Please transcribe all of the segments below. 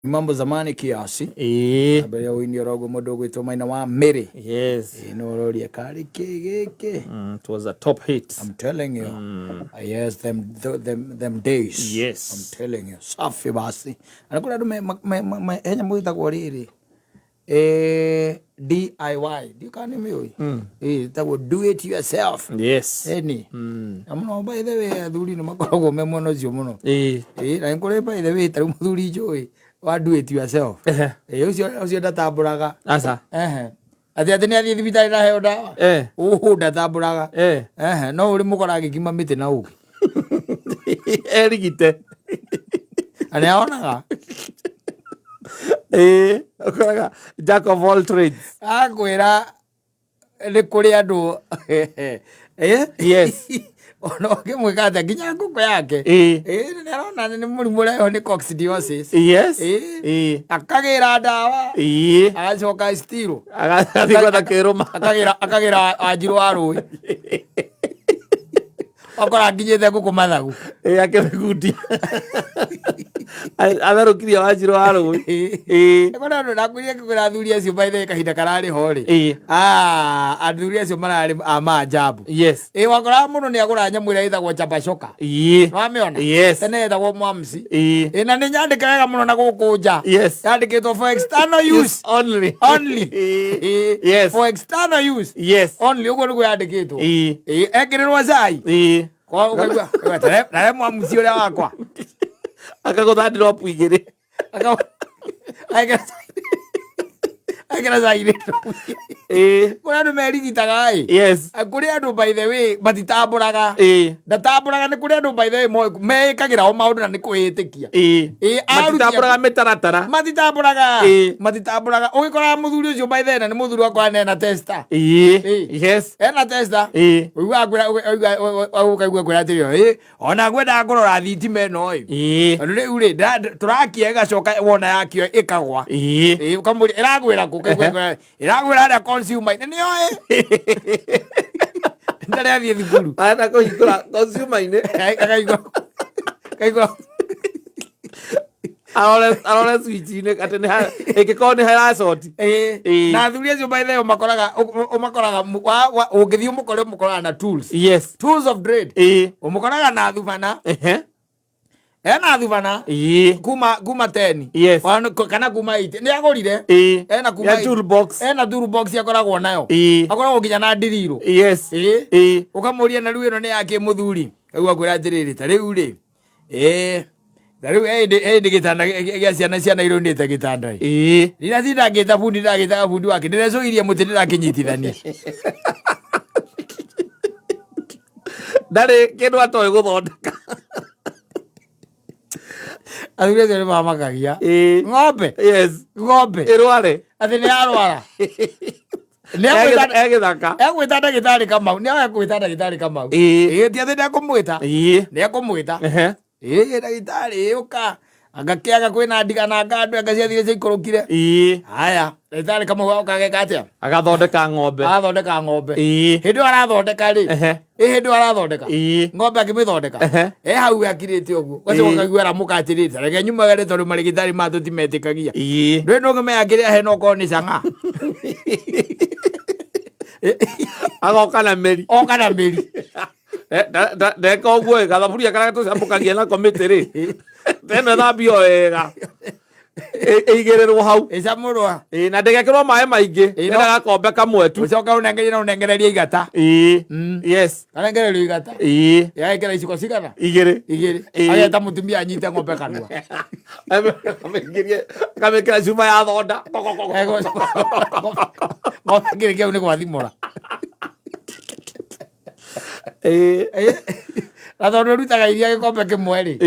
Mambo zamani kiasi. Abaya wini rogo modogo ito Maina wa Mary. Yes. No rori akari kegeke. It was a top hit. I'm telling you. Yes, them days. Yes. I'm telling you. Safi basi. Anakula do me henya mwita kwa riri. DIY. Do you can't me? That would do it yourself. Yes. Any. Amuno by the way aduri no makoro memono ziomuno. Na nkole by the way taru muduri joy. What do it yourself? Usio databuraga. Asa. Ati ni athi thibitari na heo dawa. Databuraga. No uri mukora agikima miti na uki. Erigite. Ani aonaga. Okoraga jack of all trades. Akwira ni kuri andu. Yes. Ono kimwikate nginya nguko yake nirona ni murimu leo ni coccidiosis. Yes. Akagira dawa agacoka stiro agathikwa ta kiruma akagira ajiru arui okora nginyite nguko mathagu akigutia atharukiria ajiru arui ekona ndo nakuria kugura thuri acio baithe kahinda karari hori athuri acio marari amajabu. Yes. Wakora muno ni agura nyamu ira ithagwo chapacoka wamiona. Yes. Tene ithagwo mwamsi na ni nyandike wega muno na gukunja. Yes. Yandikitwo for external use only. Yes. For external use. Yes. Only ugo nigo yandikitwo ekirirwo cai nare mwamsi uria wakwa akaguthandira opu igiri akira cai kuri andu merigitaga yes. Kuri andu by the way matitamburaga ndatamburaga ni kuri andu by the way mekagira o maundu na ni kwitikia matitamburaga mitaratara matitamburaga ugikora muthuri ucio by the way na ni muthuri wakwa nena tester yes ena tester uigua ukaigua kwira tirio ona ngwenda ngorora thitima ino riu ri turakia igacoka wona yakio ikagwa ukamuri iragwira ku iragwira aria consumer ni oe ndare athie thukuru ana kuhingura consumer ine kaigua arore switch ine atene ikiko ni hera short na thuri acio by the way umakoraga ungithii umukoraga na tools. Yes. Tools of trade umukoraga na thubana ena thubana kuma 10. Yes. Kana kuma 8 ni agorire ena kuma toolbox toolbox yakoragwo nayo akoragwo nginya na ndiriro. Yes. Ukamuria na riu ino ni yake muthuri agua kwira atiriri ta riu ri riu ndi gitanda gia ciana irundite gitanda rira thinda ngita bundi wake ndirecoirie muti ndirakinyitithania ndari kindu atoe guthondeka athuri acio nimamakagia ng'ombe. Yes. Ng'ombe irware athi ni arwara egwita ndagitari Kamau ni egwita ndagitari Kamau ti athi ndekumwita ndekumwita ndagitari uka agakiaga kwina ndigana ngandu agaciathire ciikurukire haya ndagitari Kamau ukageka atia agathondeka ng'ombe hindi arathondeka ri hindi arathondeka ng'ombe akimithondeka hau akirite uguo gacoka kaigua aramuka atirite reke nyumagare tondu marigitari matutimetikagia ndui no ngime akiria he no ko ni canga agoka na meri ndeka uguo gathaburia karia tucambukagia nako miti ri teno thambio wega igirirwo hau icamurwa na ndegekirwo maĩ maingĩ nenda gakombe kamwe tu ucoka unengereria igata yes kanengererio igata yaikera iciko cigana igĩrĩ ageta mutumia anyite ng'ombe kanua akamĩkĩra cuma ya thonda ng'ombe kĩrĩ kĩu nĩ gwathimũra na tondu rutaga iria gikombe kimwe ri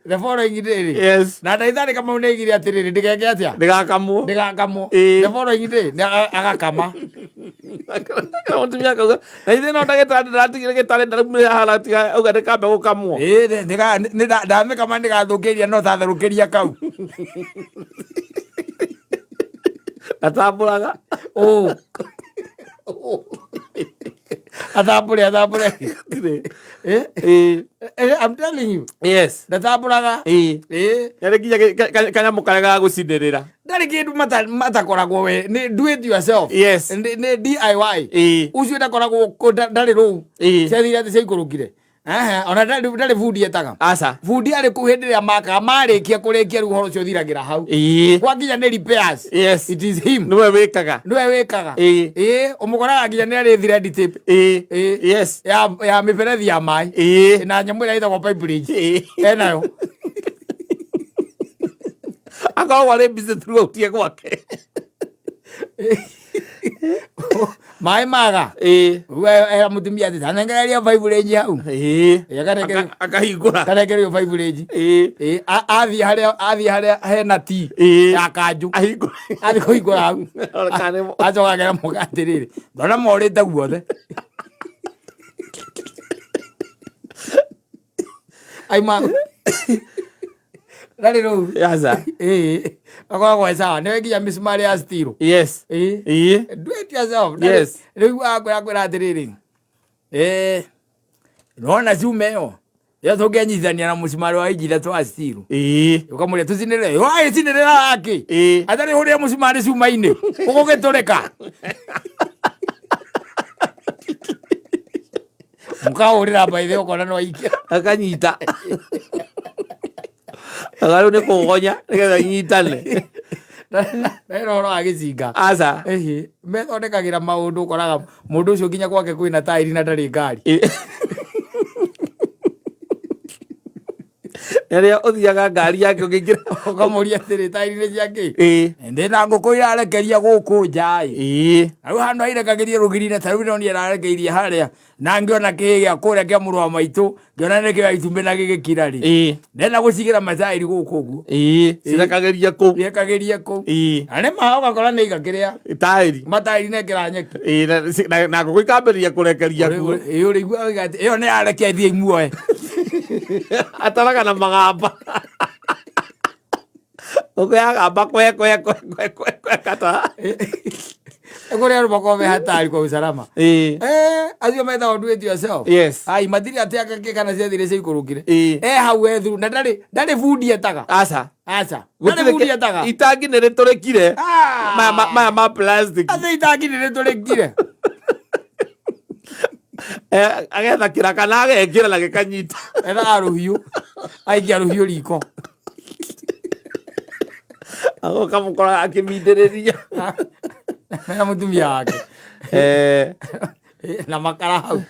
the following day yes na ndagitari Kamau ni igire atiriri ndigeke atia ndigakamwo the following day agakama mutumia akauga na ithe no ndagitari ndatigire gitari ndarumire haratiga auga ndikambe gukamwo ndamikama ndigathukiria no tatherũkĩria kau atamburaga Athambure. I'm telling you. Yes. Ndathamburaga. Yale kinya kanyamu karega gucindirira. Ndari kindu matakoragwo we. Do it yourself. Yes. Ni DIY. Ucio ndakoragwo ndari ruu. Ciathire ati ciaikurukire. Ona ndari foodi etaga. Asa. Foodi ari kuhindiria maka marikia kurikia ru horo cio thiragira hau. Gwakinya ni repairs. Yes. It is him. Niwe wikaga. Umukoraga nginya ni ari thread tape. Yes. Ya miberethi ya mai. Na nyamu ira ithagwo pipe bridge. Nayo. Akoragwo arĩ busy throughout gwake. Mai maga. Era mutumia ati tanengereria pipe bridge hau. Akahingũra. Karekererio pipe bridge. Athi haria hena tea ya kanju. Athi kuhingũra hau. Acokagera muga atiriri. Ndona morĩte guothe. Aima. Ndari rũu. Yaza. Akoragwo sawa. Nĩwe nginya misumari ya steel. Yes. Do it yourself. Yes. Rĩu akwĩra atĩrĩrĩ. Nona ciume ĩyo. Yo tũngĩanyithania na mũcumari wa inji ithatũ wa steel. Ũkamũria tũcinĩre. Cinĩrĩra yake. Atarĩ hũrĩa mũcumari cuma-inĩ. Ũgũgĩtũrĩka. Mũkahũrĩra mbaithĩ ũkona no aikia. Akanyita. Agaru nĩ kũgonya nĩgetha inyitane. Nero horo agĩcinga. Aca. Methondekagĩra maũndũ ũkoraga mũndũ ũcio nginya gwake kwĩna tairi na ndarĩ ngari. Rĩrĩa ũthiaga ngari yake ũkĩingĩra ũkamũria atĩrĩ tairi-inĩ ciake. Ndĩna ngũkũ irarekeria gũkũ nja. Rĩu handũ airekagĩrie rũgiri-inĩ ta rĩu no niĩ ararekeirie harĩa. Na ngĩona kĩhĩ gĩa kũrĩa kĩa mũrũ wa maitũ ngĩona nĩkĩoya itumbĩ na gĩgĩkira rĩ. Ndenda gũcigĩra matairi gũkũ ũguo. Cirekagĩria kũu. Cirekagĩria kũu. Na nĩ ma ũgakora nĩ igakĩrĩa tairi. Matairi nekĩra nyeki. Na ngũkũ ikambĩrĩria kũrekeria kuo. Ũrĩigua ĩyo nĩ yarekia ithiĩ imuoe. Ataraga na magamba. Ukuyagamba kwe kata. Ekore aro bakome hatari kwa usalama. Acio metha do it yourself. Yes. Ai matiri ateka ke kana cia thire cikurukire. Hau ethu na ndari food yetaga. Aca. Ndari food yetaga. Itangi nĩ rĩtũrĩkire. Ma plastic. Ate itangi nĩ rĩtũrĩkire. Agetha kĩraka na agekĩra na gĩkanyita. Era rũhiũ. Aikia rũhiũ riko. Agoka mũkora akĩmindĩrĩria. Na mutumia wake. Na makara hau.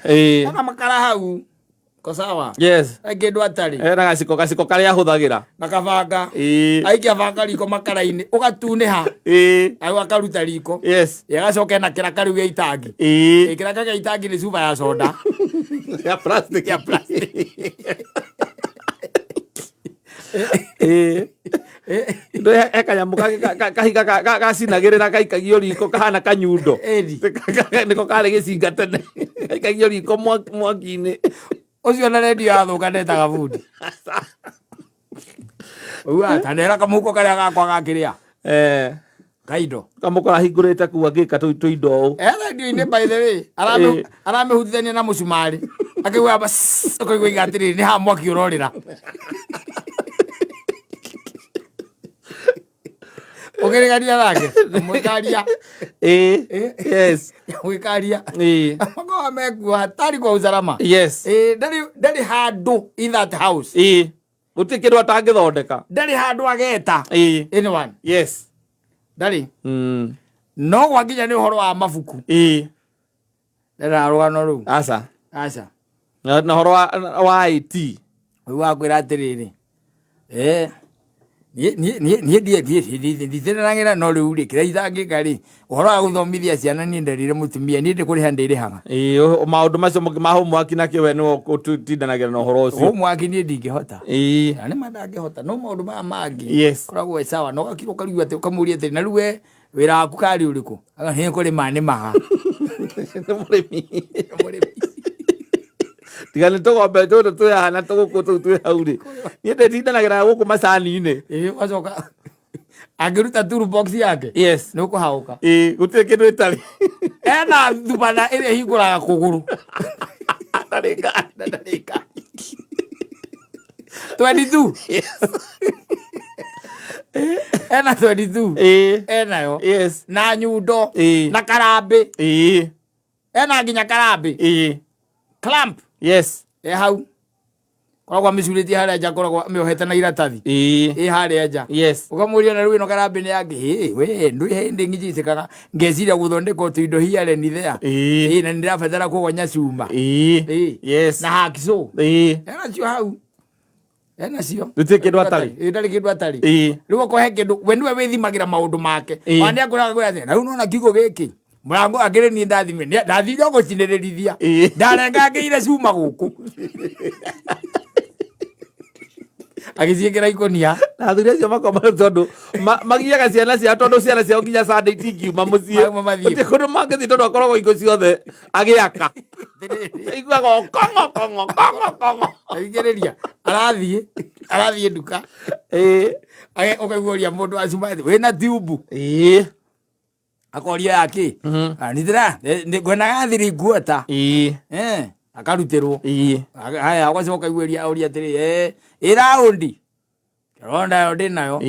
Na makara hau. Ko sawa. Yes. Kĩndũ atarĩ. Na gaciko karĩa ahũthagĩra. Na kabanga. Aikia banga riko makara-inĩ. Ũgatunĩha. Au akaruta riko. Yes. Yagacoka na kĩraka rĩu gĩa itangi. Kĩraka gĩa itangi nĩ cuba ya soda. Ya plastic. Ndo ekanyamũ kahiga gacinagĩrĩra kaikagio riko kahana kanyundo. Nĩko karĩ gĩcinga tene. Kaikagio riko mwaki-inĩ. Ũcio na redio yathũka ndetaga bundi. Tanera kamũhuko karĩa gakwa gakĩrĩa. Kaindo. Kamũkora hingũrĩte kuu agĩka tũindo ũũ. Radio-inĩ by the way. Aramĩhutithania na mũcumarĩ. Akĩgwa ũkaigua igatĩrĩrĩ nĩ ha mwaki ũrorĩra. Ũgĩrĩgaria nake. Mwĩkaria. Yes. Mwĩkaria. Makao mekuo hatari kwa usalama. Yes. Ndari handũ in that house. Gũtirĩ kĩndũ atangĩthondeka. Ndari handũ ageta. Anyone. Yes. Ndari. No gwakinya nĩ ũhoro wa mabuku. Ndara rũgano rũu. Aca. Na ũhoro wa IT. Ũyũ wakwĩra atĩrĩrĩ. Ndithenagĩra no rĩu rĩ kĩrĩa itangĩka rĩ ũhoro wa gũthomithia ciana niĩ nderire mũtumia niĩ ndĩkũrĩha ndĩrĩhaga. Maũndũ macio ma homework nakĩo we nĩwe ũtindanagĩra na ũhoro ũcio. Homework niĩ ndingĩhota. Na nĩ mandangĩhota no maũndũ maya mangĩ koragwo e sawa no gakiro kariu atĩ ũkamũria atĩ na rĩu we wĩra waku karĩ ũrĩkũ? Nĩ kũrĩma nĩmaga. Mũrĩmi. Tiga nĩ tũgombe tũtũ twĩhana tũgũkũ tũu twĩ hau rĩ. Niĩ ndĩtindanagĩra gũkũ macani-inĩ. Wacoka Angiruta toolbox yake. Yes. Nuko hauka. Gutire kindu itari. Ena thubana ire hinguraga kuguru. Ndarika. 22. Yes. Ena 22. Ena yo. Yes. Na nyundo. Na karambe. Ena nginya karambe. Clamp. Yes. Hau. Kwa micuriti haria nja koragwo miohete na iratathi. Haria nja. Yes. Ukamuria na ruino karambe ni yake. We ndui hindi ngijicikaga ngeciria guthondeka tuindo hiare ni thea. Na ndirabatara kugonya cuma. Yes. Na hakiso. Ena cio hau. Ena cio. Gutire kindu atari. Ndari kindu atari. Riu ko he kindu we niwe withimagira maundu make. Wani akuraga kwa thina. Riu nona kigo giki. Murango agire ni ndathime. Ndathire gucinirithia. Ndarenga ngeire cuma guku. Agiciekera ikonia na athuri acio makoma tondu magiaga ciana cia tondu ciana ciao nginya Sunday tingiuma mucii uti kundu mangithi tondu akoragwo ingo ciothe agiaka iguaga kongo aigiriria arathie nduka ukaiguria mundu acuma wina tiumbu akoria yake nithira ngwenaga thiri nguota akarutirwo haya agacoka igweria auria atiri iraundi ronda yo ndinayo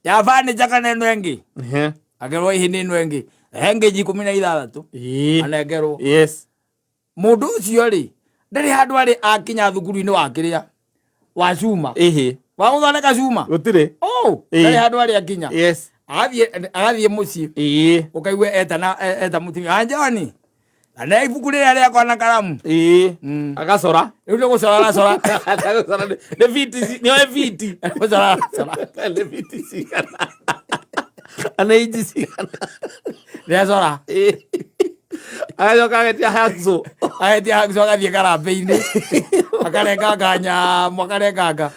ya furniture kana ino engi agerwo ihini ino engi hengeji 16 anegerwo mundu ucio ri ndari handu ari akinya thukuru-ini wa kiria wa cuma wa guthondeka cuma gutire ndari handu ari akinya agathie mucii ukaigua eta mutumia anjoni ana ibuku rĩrĩa rĩakwa na karamu agacora rĩu nĩ gũcora aracora nĩ viti nĩoe viti gũcora aracora nĩ viti cigana ana inji cigana rĩacora agacoka agetia haxo agathiĩ karambe-inĩ akarenganga nyamũ akarenganga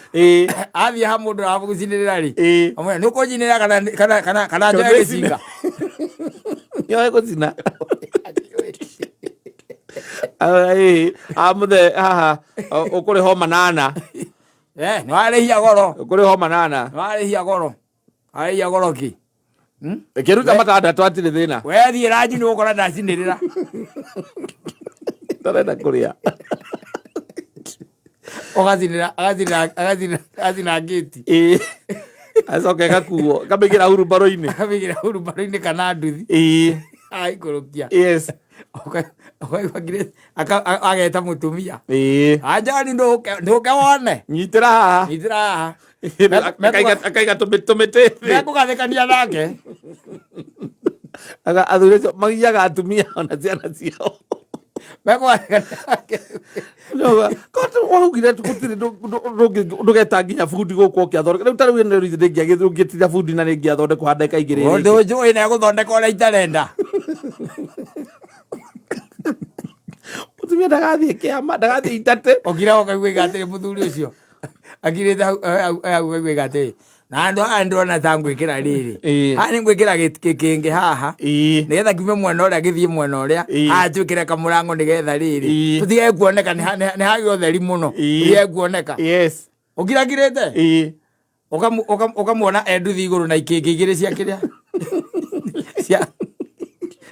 athiĩ ha mũndũ aragũcinĩrĩra rĩ nĩ ũkũnjinĩrĩra kana njoe gĩcinga nĩoe gũcina amuthe haha ukuriho manana ni warihia goro ukuriho manana ni warihia goro ki kiruta matandatu atiri thina we thie ranji ni ukora ndacinirira ndarenda kuria agacina ngiti acoke gakuo kabigira hurumbarũ-inĩ kana nduthi aikũrũkia ageta mutumia ajani nduke wone nyitira haha akaiga tumite mekugathikania nake athuri acio magiaga atumia ona ciana ciao mekugathikania nake waugire gutiri ndugeta nginya bundi guku ukiathondeka riu tariu ndingĩtithia bundi na nĩngĩathondekwo handä kaigĩrĩ ũndũ njũĩ nĩ egũthondeka ũrĩa itarenda mutumia ndagathiĩ kĩama ndagathiĩ itate ũkira ũkaigua atĩrĩ mũthuri ũcio akirĩte hau kaigua atĩrĩ na andũ aya ndĩrona ta ngwĩkĩra rĩrĩ haha nĩ ngwĩkĩra gĩkĩngĩ haha nĩgetha kiume mwena ũrĩa gĩthiĩ mwena ũrĩa haha twĩkĩre kamũrango nĩgetha rĩrĩ tũtige kuoneka nĩ hagĩa ũtheri mũno tũtige kuoneka ũkirakirĩte ũkamuona enduthi igũrũ na ikĩngĩ igĩrĩ cia kĩrĩa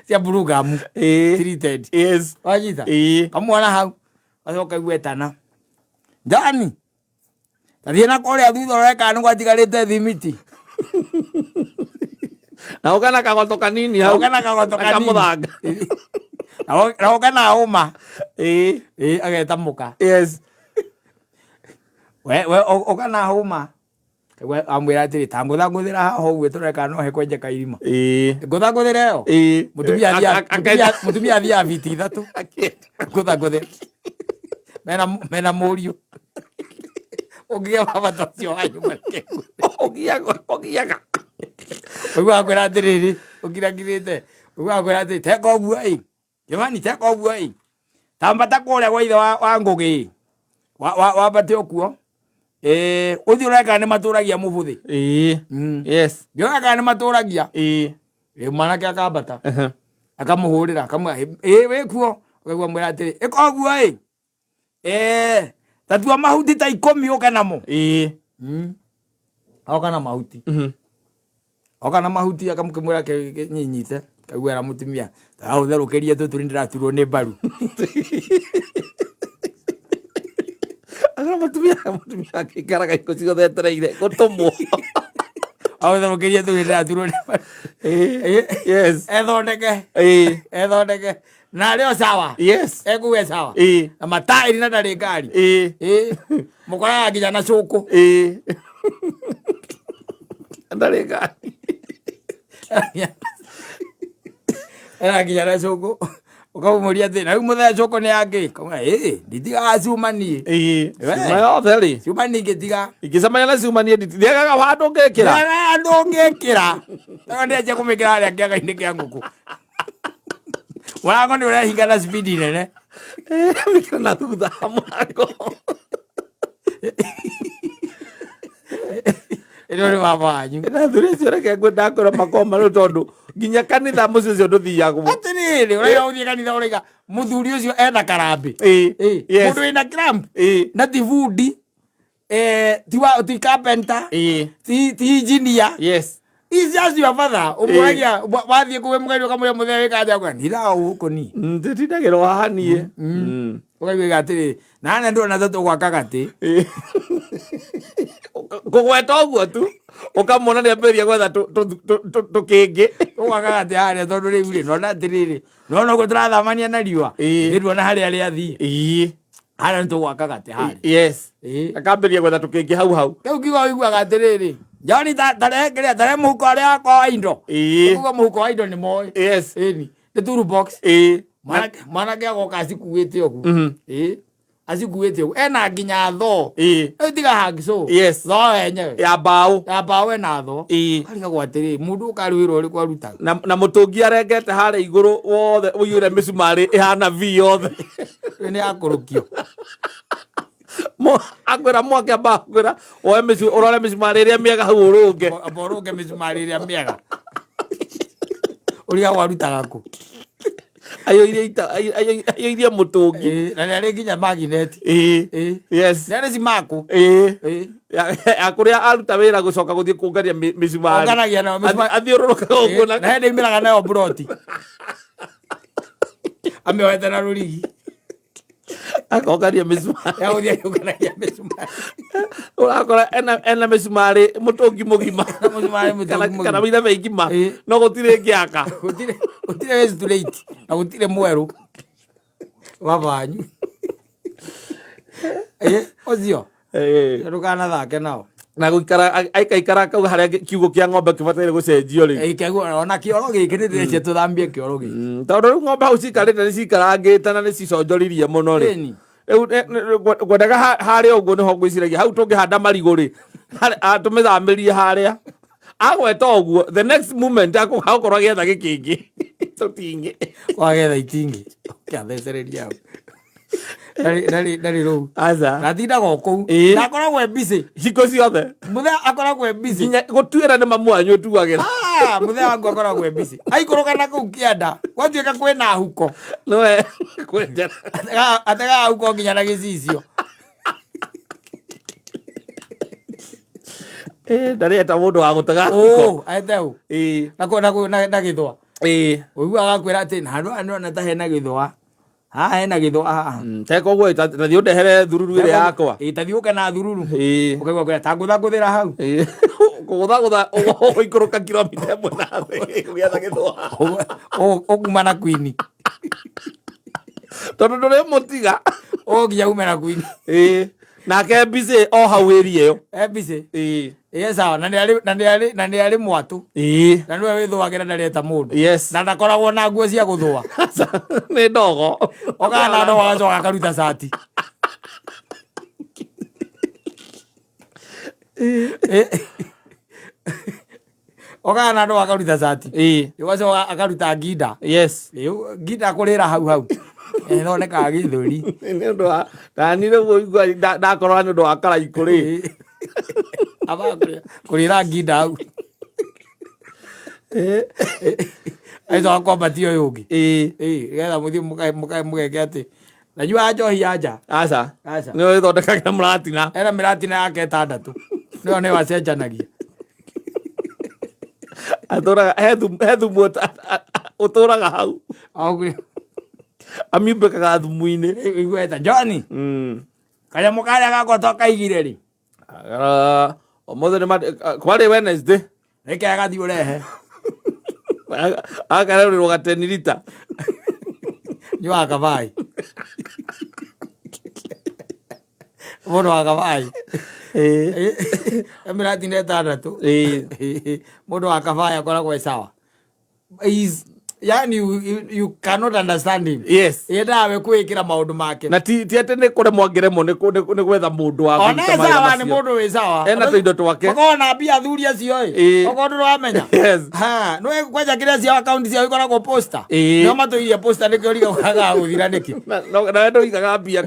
cia burugamu treated wanyita kamuona hau acoka igua etana njani tathiĩ na kũrĩa thutha ũreka nĩ gwatigarĩte thimiti na ũkana kagoto kanini hau kamũthanga na ũkana hũma ageta mũka we ũkana hũma amwĩra atĩrĩ ta ngũthangũthĩra haha ũguo tũreka no he kwenjeka irima ngũthangũthĩra ĩyo mũtumia athiaga biti 3 ngũthangũthĩra mena mũriũ ũngĩgĩa mabata ũcio wanyu ũgiaga ũiguaga kwĩra atĩrĩrĩ ũkirakirĩte ũiguaga kwĩra atĩrĩ teka ũguo jamani teka ũguo tambata kũrĩa gwa ithe wa Ngũgĩ wambate ũkuo uthi ureka ni maturagia mubuthi ureka ni maturagia mwanake akambata akamuhurira akamwa wikuo akaigua mwira atiri ikoguo tatua mahuti ta 10 uka namo oka na mahuti oka na mahuti akamukimura ke nyinyite kagwera mutumia au tharukeria tuturindira turwo ni baru agora mutumia akikaraga iko ciothe etereire gutumwo au tharukeria turindira turwo ni baru yes ethondeke na leo sawa yes ekuwe sawa na matairi na ndari ngari mukora nginya na cuku ndari ngari era nginya na cuku ukaumuria thina riu muthenya cuku ni yangi kauga nditigaga cumani cuma yothe ri cumani ngitiga ingicemania na cumani ndithiagaga wandu ngikira no ndenje kumikira haria kiaga-ini kia nguku mwango ni urehinga na speed nene mikira na thutha mwango ino ni baba wanyu na thuri cio reke ngwenda ngorwo makoma no tondu nginya kanitha mucio cio nduthiagwo atiriri uria uthie kanitha uriga muthuri ucio ena karambi mundu wina kirambi na ti bundi ti carpenter ti engineer yes He's just your father. Umuragia wathie kuwe mugari ukamuria muthee wikaja kwa ndira uko ni. Nditindagirwo haha nie. Ukaigwa atiri nane ndona tatu kwa kakati. Kugweta uguo tu. Ukamona ni amberia gwetha tukingi. Kwa kakati haria tondu riu ri nona atiriri. Nona uko turathamania na riua. Ndirwona haria ari athii. Haria ntu kwa kakati haria. Yes. Akamberia gwetha tukingi hau. Kiu kiuga wiguaga atiriri. Joni tare muhuko aria kwa indo. Kuga muhuko wa indo ni moi. Yes. Ni tool box. Mana kia goka acikuite ogu. Acikuite ogu. Ena nginya tho. Tiga hagico. Yes. Tho enyewe. Ya mbao. Ya mbao ena tho. Kariga gwatiri mundu ukaruirwo uri kwa ruta. Na mutungi arengete haria iguru wothe uyure misumari ihana vi yothe. Ni akurukio. Akwira mwake akwira oe urore misumari iria miega hau urunge urunge misumari iria miega uria warutaga ku ayo iria mutungi na nari nginya magnet yes nari simaku akuria aruta wira gucoka guthie kungania misumari onganagia na misumari athiururukaga uguo na hindi imiraga nayo broti ameweta na rurigi akogaria misumari ya uthia kuganagia misumari urakora ena misumari mutungi mugima na misumari mutungi mugima kana wira meigima no gutire ngiaka gutire wezi tulate na gutire mweru babanyu ozio ndukana thake nao na guikara aikara kau haria kiugo kia ng'ombe kibataire gucenjio ri kegua ona kioro giki ni ndire tuthambie kioro giki tondu ng'ombe hau cikarite ni cikarangite na ni ciconjoririe muno ri gwendaga haria uguo niho ngwiciragia hau tungihanda marigu ri tumithamirie haria agweta uguo the next moment agukorwo agietha gikingi tutingi wagetha itingi kiathecereria hau Dari ro. Aza. Na tinda goku. Akoragwo busy. Hiko ciothe. Muthe akoragwo busy. Gutuira ni mamu anyu tuagira. Muthe wangu akoragwo busy. Aikũrũkana kũu kĩanda. Gwatuĩka kwĩna huko. Noe kwenjera. Atega huko nginya na gĩcicio. Ndareta mũndũ wa gũtega huko. Aete hũ. Na gĩthũa. Ũiguaga akwĩra atĩ handũ ona ta hena gĩthũa. Hena gĩthũa haha. Teka ũguo tathi ũndehere thururu ĩrĩa yakwa. Tathi ũke na thururu. Ũkaigua kwĩra ta ngũthangũthĩra hau. Kũgũthagũtha ũikũrũka kilomita ĩmwe na thĩ ũgĩetha gĩthũa. Ũkuma na Queen. Tondũ ndũrĩ mũtiga. Nginya ume na Queen. Nake busy o hau area ĩyo. Busy. Sawa na nĩ arĩ mwatũ. Na nĩwe wĩthũagĩra ndareta mũndũ. Yes. Na ndakoragwo na nguo cia gũthũa. Nĩ ndogo. Okaga na ndogo agacoka akaruta cati. Okaga na ndogo akaruta cati. Agacoka akaruta nginda. Yes. Nginda kũrĩra hau. Ĩthondekaga gĩthũri. Nĩ ũndũ wa nani rĩu ndakorwo nĩ ũndũ wa karaikũ rĩ. Kũrĩra nginda hau. Aicoka kwambatia ũyũ ũngĩ. Getha mũthiĩ mũgeke atĩ nanyua njohi ya nja. Aca. Nĩwe wĩthondekagĩra mũratina. Ena mĩratina yake 6. Nĩyo nĩyo acenjanagia. Atora hethu mota utoraga hau. Au Amimbe kaga thumuine. Igweta Johnny. Kaya mukaya gako toka igire ri. Omothe kwari Wednesday. Eke agathi urehe. Akara ro gatenirita. Yo akabai. Mono akabai. Emirati neta tu. Mono akabai akoragwo sawa. Yani you cannot understand him. Yes. Yedawe kwikira maundu make. Na ti ate ne kore mwangeremo ne gwetha mundu wa gwita maundu. Ona sawa ni mundu we sawa. Ena tuindo twake. Bakona bia thuria cio ĩ. Okorwo ndũramenya. Yes. Ha, no kwenja kĩrĩa cia account cia ikoragwo poster. No matuirie poster nĩkĩo riga ũkaga gũthira nĩkĩ. Na wendo igaga bia.